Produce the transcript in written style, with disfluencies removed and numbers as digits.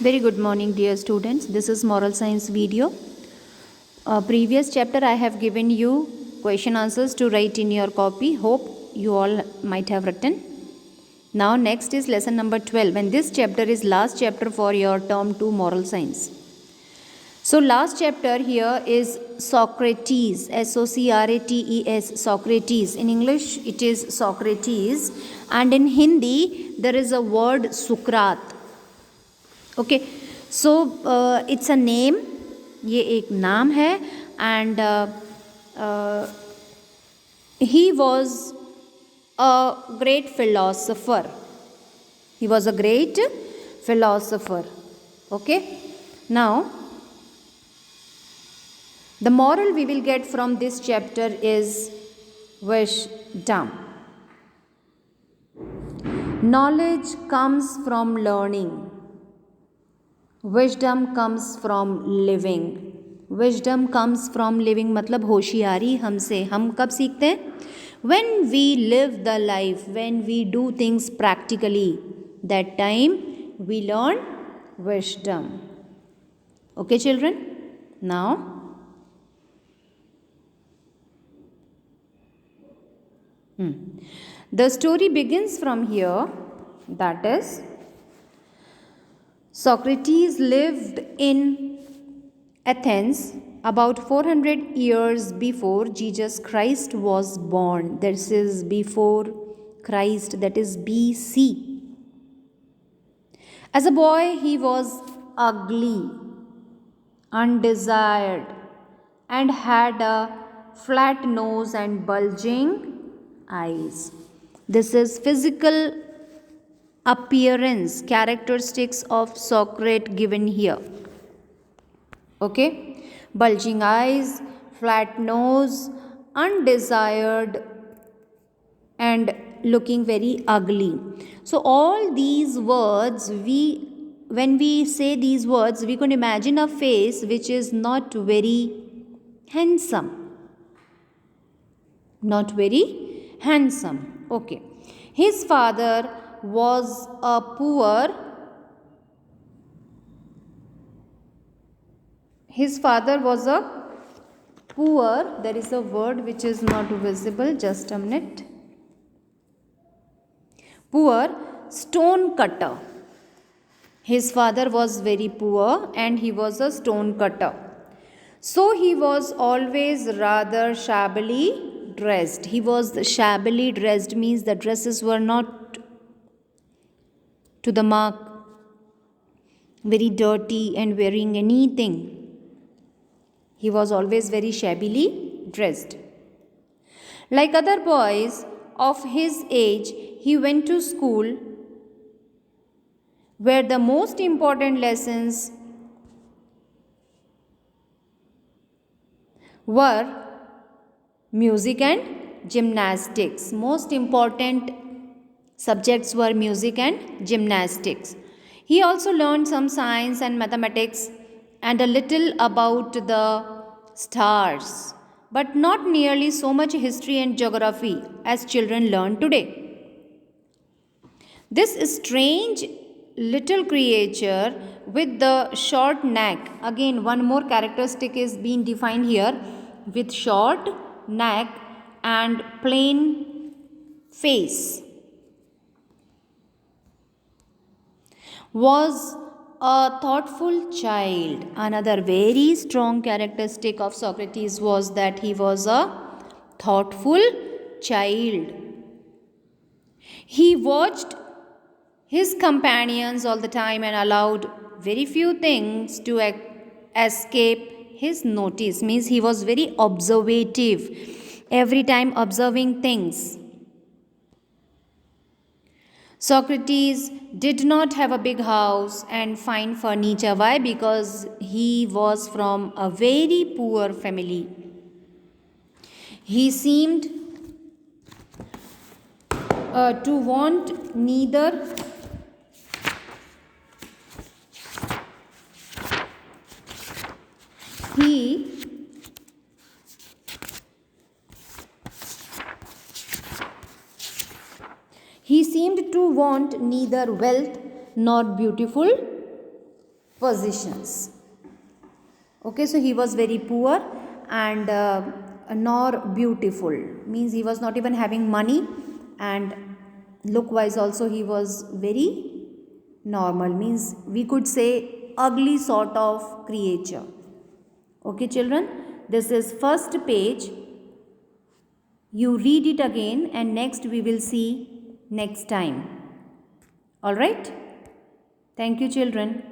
Very good morning, dear students. This is moral science video. Previous chapter I have given you question answers to write in your copy. Hope you all might have written. Now next is lesson number 12, and this chapter is last chapter for your term 2 moral science. So last chapter here is Socrates, Socrates, Socrates. In English it is Socrates, and in Hindi there is a word Sukrat. Okay so it's a name, ये एक नाम है. And he was a great philosopher. He was a great philosopher. Okay, now the moral we will get from this chapter is wisdom. Knowledge comes from learning. Wisdom comes from living. Wisdom comes from living मतलब होशियारी हमसे हम कब सीखते हैं? When we live the life, when we do things practically, that time we learn wisdom. Okay, children? Now, the story begins from here. That is, Socrates lived in Athens about 400 years before Jesus Christ was born. This is before Christ, that is BC. As a boy, he was ugly, undesired, and had a flat nose and bulging eyes. This is physical appearance characteristics of Socrates given here. Okay, bulging eyes, flat nose, undesired, and looking very ugly. So all these words, when we say these words, we can imagine a face which is not very handsome. Not very handsome. Okay, his father was a poor. His father was a poor. There is a word which is not visible. Just a minute. Poor stone cutter. His father was very poor and he was a stone cutter. So he was always rather shabbily dressed. He was shabbily dressed means the dresses were not to the mark, very dirty and wearing anything. He was always very shabbily dressed. Like other boys of his age, he went to school where the most important lessons were music and gymnastics. Most important subjects were music and gymnastics. He also learned some science and mathematics and a little about the stars, but not nearly so much history and geography as children learn today. This strange little creature with the short neck, again one more characteristic is being defined here, with short neck and plain face, was a thoughtful child. Another very strong characteristic of Socrates was that he was a thoughtful child. He watched his companions all the time and allowed very few things to escape his notice. Means he was very observative, every time observing things. Socrates did not have a big house and fine furniture. Why? Because he was from a very poor family. He seemed to want neither He seemed to want neither wealth nor beautiful positions. Okay, so he was very poor and nor beautiful, means he was not even having money, and look wise also he was very normal, means we could say ugly sort of creature. Okay children, this is first page. You read it again and next we will see next time. All right, thank you children.